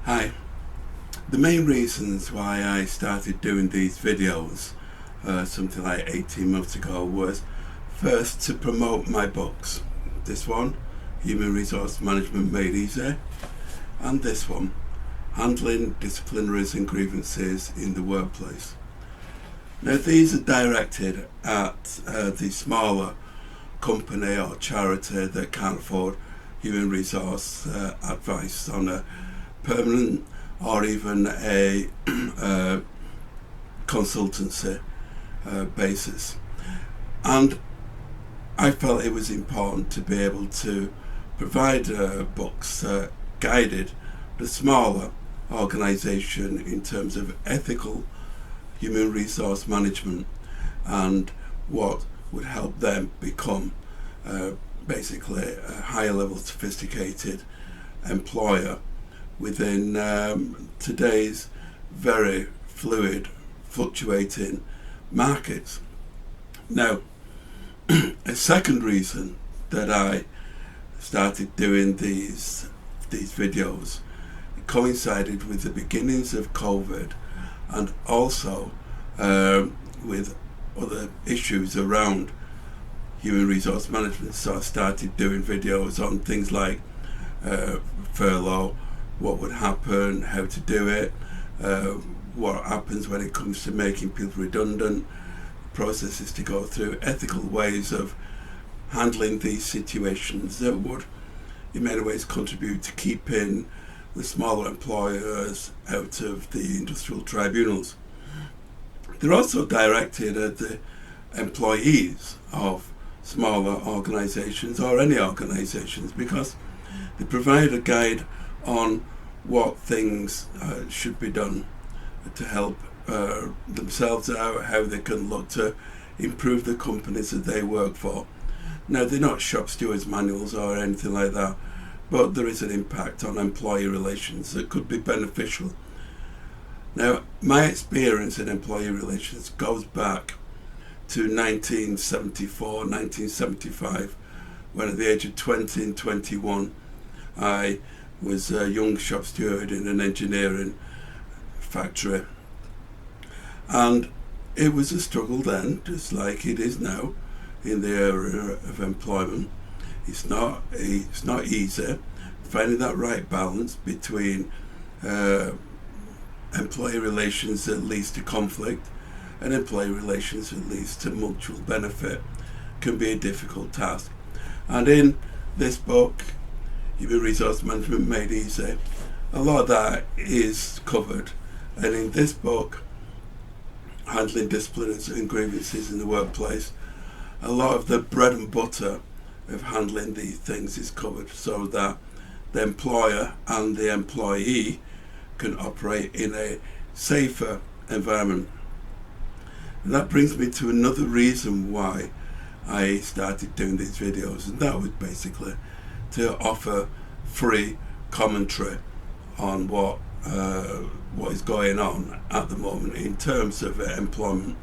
Hi. The main reasons why I started doing these videos something like 18 months ago was first to promote my books. This one, Human Resource Management Made Easy, and this one, Handling Disciplinaries and Grievances in the Workplace. Now these are directed at the smaller company or charity that can't afford human resource advice on a permanent or even a consultancy basis. And I felt it was important to be able to provide books that guided the smaller organisation in terms of ethical human resource management and what would help them become basically a higher level sophisticated employer within today's very fluid, fluctuating markets. Now, a second reason that I started doing these videos coincided with the beginnings of COVID and also with other issues around human resource management. So I started doing videos on things like furlough, what would happen, how to do it, what happens when it comes to making people redundant, processes to go through, ethical ways of handling these situations that would in many ways contribute to keeping the smaller employers out of the industrial tribunals. They're also directed at the employees of smaller organisations or any organisations because they provide a guide on what things should be done to help themselves out, how they can look to improve the companies that they work for. Now, they're not shop stewards manuals or anything like that, but there is an impact on employee relations that could be beneficial. Now, my experience in employee relations goes back to 1974, 1975, when at the age of 20 and 21, I was a young shop steward in an engineering factory. And it was a struggle then, just like it is now in the area of employment. It's not easy finding that right balance between employee relations that leads to conflict and employee relations that leads to mutual benefit can be a difficult task. And in this book, Human Resource Management Made Easy, a lot of that is covered. And in this book, Handling Disciplinaries and Grievances in the Workplace, a lot of the bread and butter of handling these things is covered so that the employer and the employee can operate in a safer environment. And that brings me to another reason why I started doing these videos, and that was basically to offer free commentary on what is going on at the moment in terms of employment.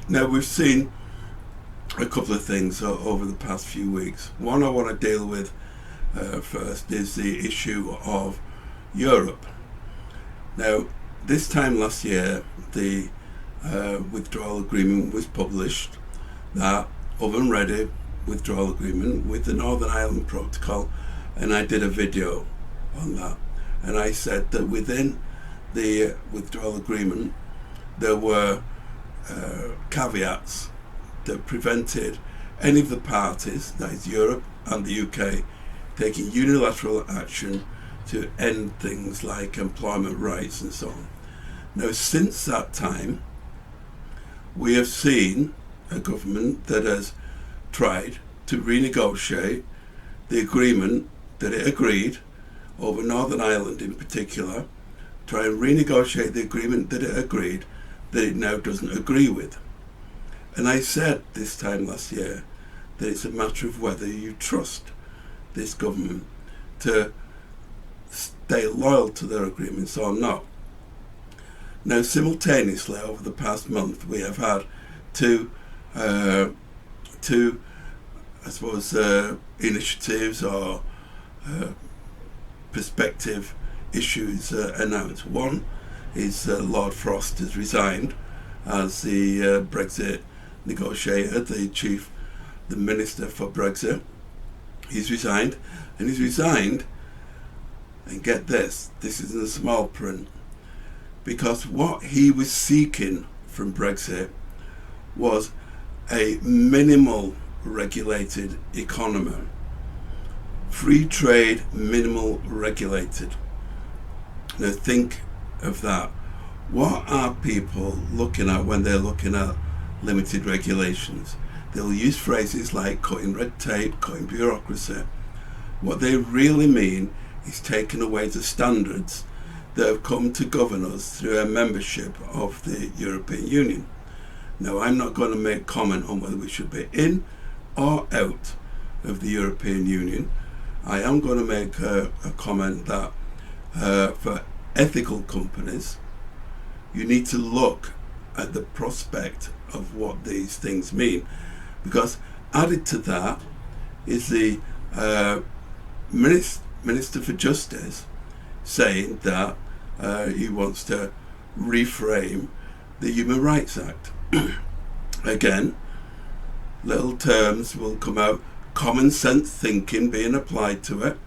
Now, we've seen a couple of things over the past few weeks. One I want to deal with first is the issue of Europe. Now, this time last year, the withdrawal agreement was published, that oven ready withdrawal agreement with the Northern Ireland Protocol, and I did a video on that. And I said that within the withdrawal agreement there were caveats that prevented any of the parties, that is Europe and the UK, taking unilateral action to end things like employment rights and so on. Now, since that time, we have seen a government that has tried to renegotiate the agreement that it agreed over Northern Ireland in particular, try and renegotiate the agreement that it agreed that it now doesn't agree with. And I said this time last year that it's a matter of whether you trust this government to stay loyal to their agreements or not. Now, simultaneously over the past month, we have had two initiatives or perspective issues announced. One is Lord Frost has resigned as the Brexit negotiator, the Minister for Brexit. He's resigned, and get this is in the small print, because what he was seeking from Brexit was a minimal regulated economy. Free trade, minimal regulated. Now think of that. What are people looking at when they're looking at limited regulations? They'll use phrases like cutting red tape, cutting bureaucracy. What they really mean is taking away the standards that have come to govern us through our membership of the European Union. Now, I'm not going to make comment on whether we should be in or out of the European Union. I am going to make a comment that for ethical companies, you need to look at the prospect of what these things mean, because added to that is the Minister for Justice saying that he wants to reframe the Human Rights Act. Again, little terms will come out. Common sense thinking being applied to it.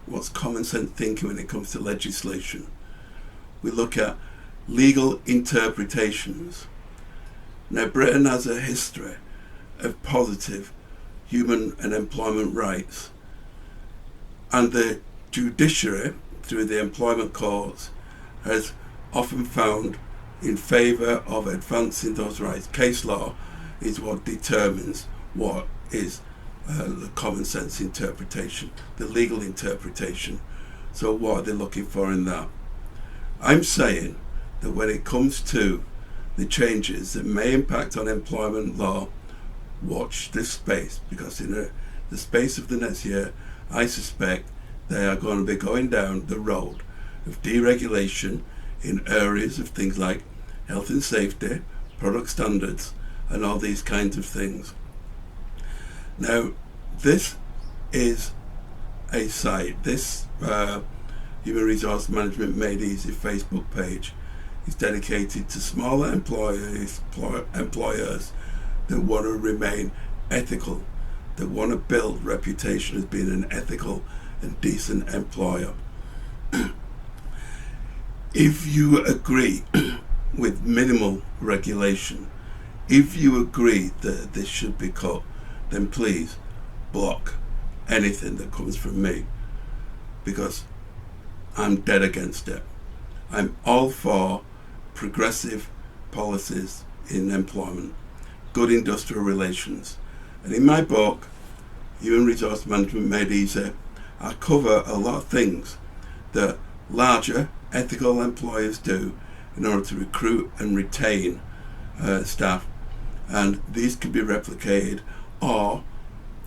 What's common sense thinking when it comes to legislation? We look at legal interpretations. Now, Britain has a history of positive human and employment rights, and the judiciary, through the employment courts, has often found in favour of advancing those rights. Case law is what determines what is the common sense interpretation, the legal interpretation. So what are they looking for in that? I'm saying that when it comes to the changes that may impact on employment law, watch this space, because in the space of the next year, I suspect they are going to be going down the road of deregulation in areas of things like health and safety, product standards, and all these kinds of things. Now, this is a site. This Human Resource Management Made Easy Facebook page is dedicated to smaller employers that want to remain ethical, that want to build reputation as being an ethical and decent employer. If you agree with minimal regulation, if you agree that this should be cut, then please block anything that comes from me, because I'm dead against it. I'm all for progressive policies in employment, good industrial relations. And in my book, Human Resource Management Made Easy, I cover a lot of things that larger ethical employers do in order to recruit and retain staff. And these can be replicated or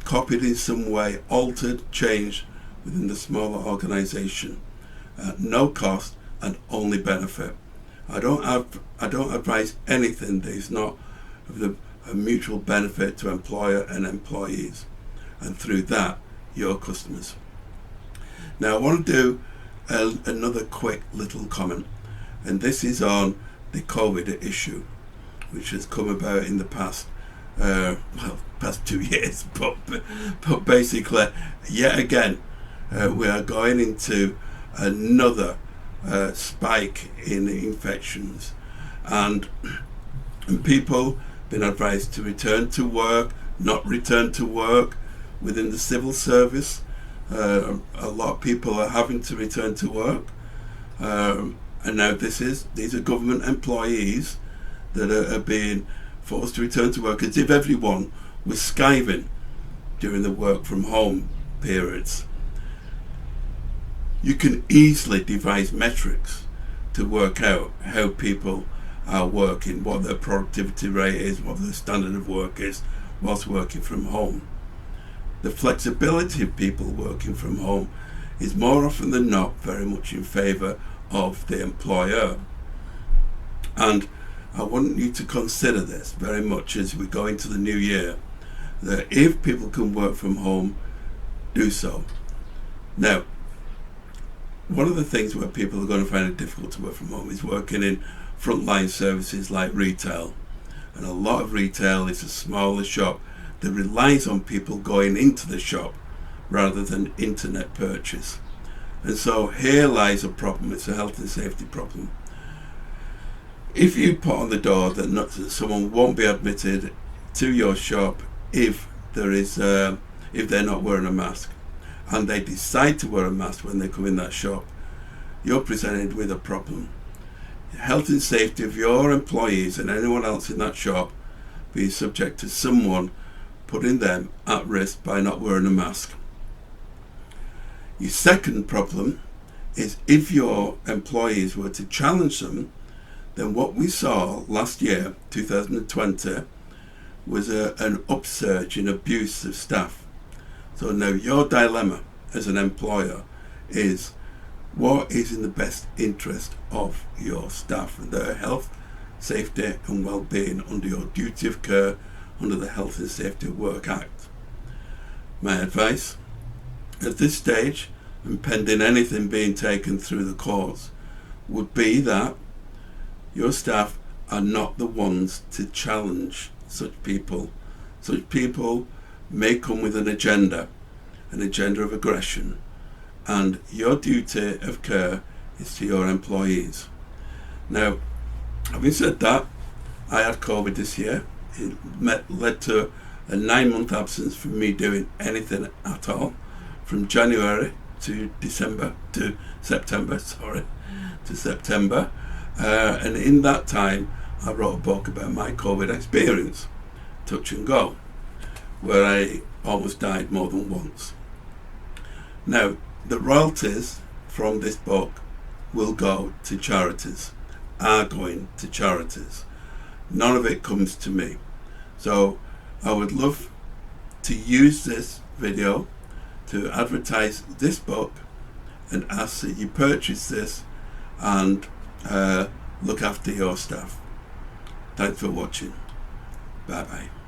copied in some way, altered, changed within the smaller organisation. No cost and only benefit. I don't advise anything that is not of a mutual benefit to employer and employees, and through that, your customers. Now, I want to do another quick little comment, and this is on the COVID issue, which has come about in the past 2 years, but basically, yet again, we are going into another spike in infections, and people been advised to return to work, not return to work within the civil service. A lot of people are having to return to work, and now these are government employees that are being forced to return to work, as if everyone was skiving during the work from home periods. You can easily devise metrics to work out how people are working, what their productivity rate is, what their standard of work is whilst working from home. The flexibility of people working from home is more often than not very much in favour of the employer. And I want you to consider this very much as we go into the new year, that if people can work from home, do so. Now, one of the things where people are going to find it difficult to work from home is working in frontline services like retail. And a lot of retail is a smaller shop that relies on people going into the shop rather than internet purchase. And so here lies a problem. It's a health and safety problem. If you put on the door that someone won't be admitted to your shop if they're not wearing a mask, and they decide to wear a mask when they come in that shop, you're presented with a problem. Health and safety of your employees and anyone else in that shop being subject to someone putting them at risk by not wearing a mask. Your second problem is if your employees were to challenge them, then what we saw last year, 2020, was an upsurge in abuse of staff. So now your dilemma as an employer is, what is in the best interest of your staff and their health, safety and well-being under your duty of care under the Health and Safety at Work Act? My advice at this stage, and pending anything being taken through the courts, would be that your staff are not the ones to challenge such people. Such people may come with an agenda of aggression, and your duty of care is to your employees. Now, having said that, I had COVID this year. It led to a 9-month absence from me doing anything at all, from January to September. And in that time, I wrote a book about my COVID experience, Touch and Go, where I almost died more than once. Now, the royalties from this book will go to charities, are going to charities. None of it comes to me. So I would love to use this video to advertise this book and ask that you purchase this and look after your staff. Thanks for watching. Bye bye.